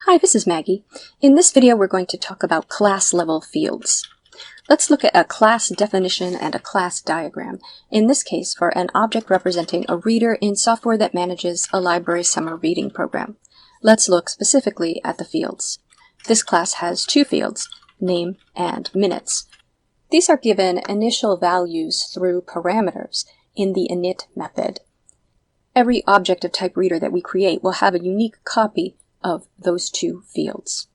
Hi, this is Maggie. In this video, we're going to talk about class level fields. Let's look at a class definition and a class diagram, in this case for an object representing a reader in software that manages a library summer reading program. Let's look specifically at the fields. This class has two fields, name and minutes. These are given initial values through parameters in the init method. Every object of type reader that we create will have a unique copy of those two fields.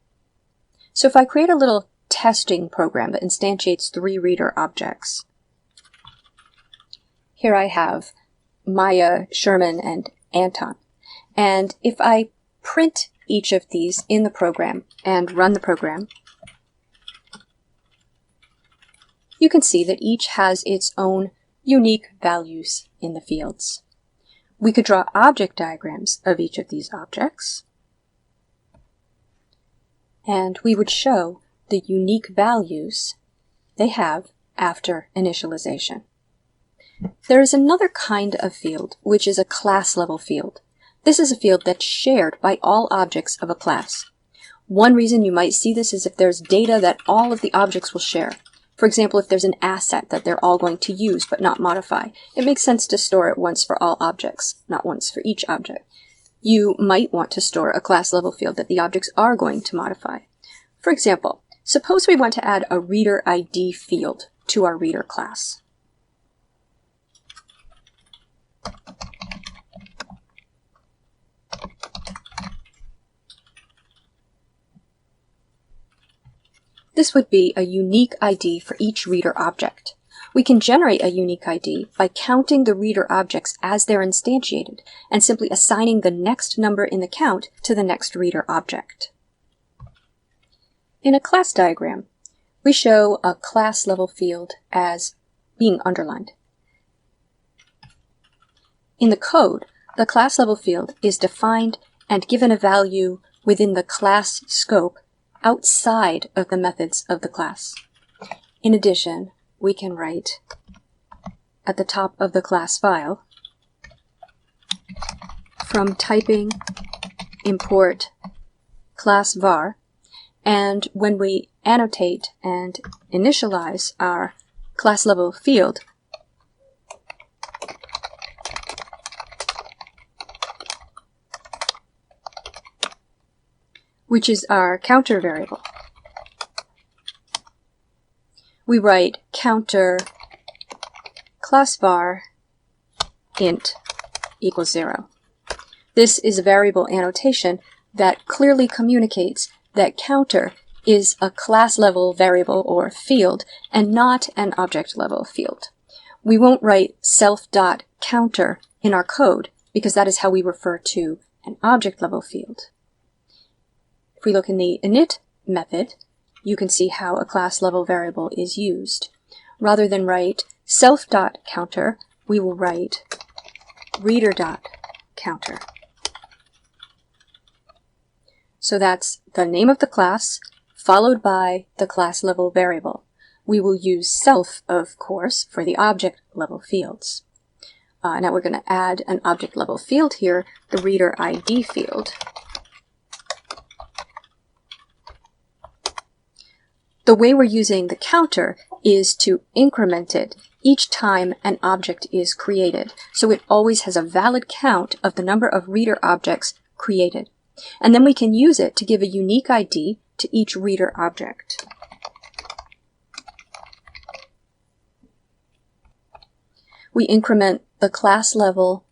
So if I create a little testing program that instantiates three reader objects, here I have Maya, Sherman, and Anton. And if I print each of these in the program and run the program, you can see that each has its own unique values in the fields. We could draw object diagrams of each of these objects, and we would show the unique values they have after initialization. There is another kind of field, which is a class level field. This is a field that's shared by all objects of a class. One reason you might see this is if there's data that all of the objects will share. For example, if there's an asset that they're all going to use but not modify, it makes sense to store it once for all objects, not once for each object. You might want to store a class level field that the objects are going to modify. For example, suppose we want to add a reader ID field to our reader class. This would be a unique ID for each reader object. We can generate a unique ID by counting the reader objects as they're instantiated and simply assigning the next number in the count to the next reader object. In a class diagram, we show a class level field as being underlined. In the code, the class level field is defined and given a value within the class scope outside of the methods of the class. In addition, we can write at the top of the class file, from typing import class var, and when we annotate and initialize our class level field, which is our counter variable, we write counter class var int equals 0. This is a variable annotation that clearly communicates that counter is a class level variable or field and not an object level field. We won't write self.counter in our code because that is how we refer to an object level field. If we look in the init method, you can see how a class level variable is used. Rather than write self.counter, we will write reader.counter. So that's the name of the class followed by the class level variable. We will use self, of course, for the object level fields. Now we're going to add an object level field here, the reader ID field. The way we're using the counter is to increment it each time an object is created, so it always has a valid count of the number of reader objects created. And then we can use it to give a unique ID to each reader object. We increment the class level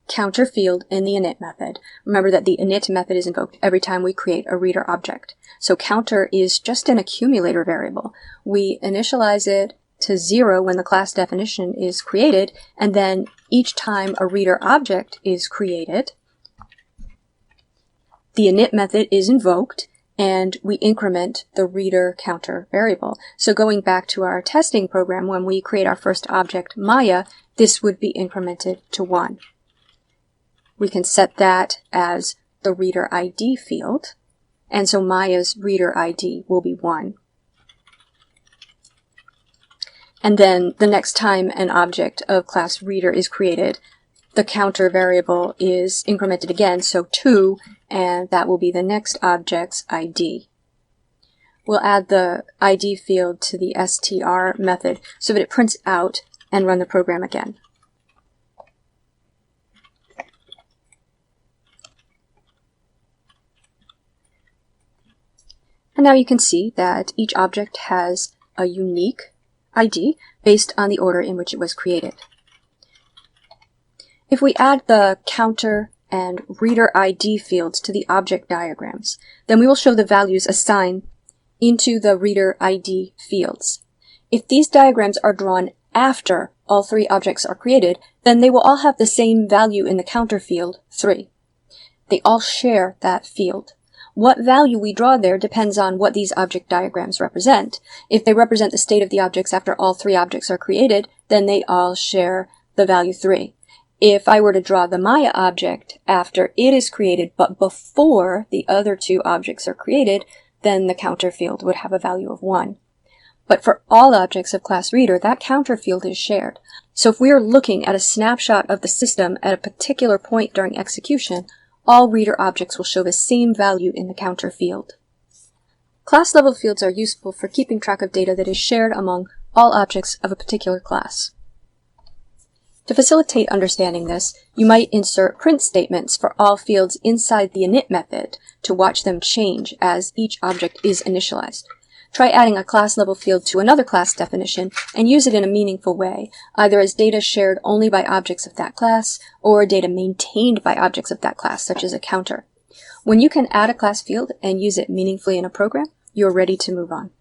counter field in the init method. Remember that the init method is invoked every time we create a reader object. So counter is just an accumulator variable. We initialize it to 0 when the class definition is created, and then each time a reader object is created, the init method is invoked and we increment the reader counter variable. So going back to our testing program, when we create our first object, Maya, this would be incremented to 1. We can set that as the reader ID field, and so Maya's reader ID will be 1. And then the next time an object of class reader is created, the counter variable is incremented again, so 2, and that will be the next object's ID. We'll add the ID field to the str method so that it prints out and run the program again. And now you can see that each object has a unique ID based on the order in which it was created. If we add the counter and reader ID fields to the object diagrams, then we will show the values assigned into the reader ID fields. If these diagrams are drawn after all 3 objects are created, then they will all have the same value in the counter field, 3. They all share that field. What value we draw there depends on what these object diagrams represent. If they represent the state of the objects after all 3 objects are created, then they all share the value 3. If I were to draw the Maya object after it is created but before the other 2 objects are created, then the counter field would have a value of 1. But for all objects of class reader, that counter field is shared. So if we are looking at a snapshot of the system at a particular point during execution, all reader objects will show the same value in the counter field. Class level fields are useful for keeping track of data that is shared among all objects of a particular class. To facilitate understanding this, you might insert print statements for all fields inside the init method to watch them change as each object is initialized. Try adding a class level field to another class definition and use it in a meaningful way, either as data shared only by objects of that class or data maintained by objects of that class, such as a counter. When you can add a class field and use it meaningfully in a program, you're ready to move on.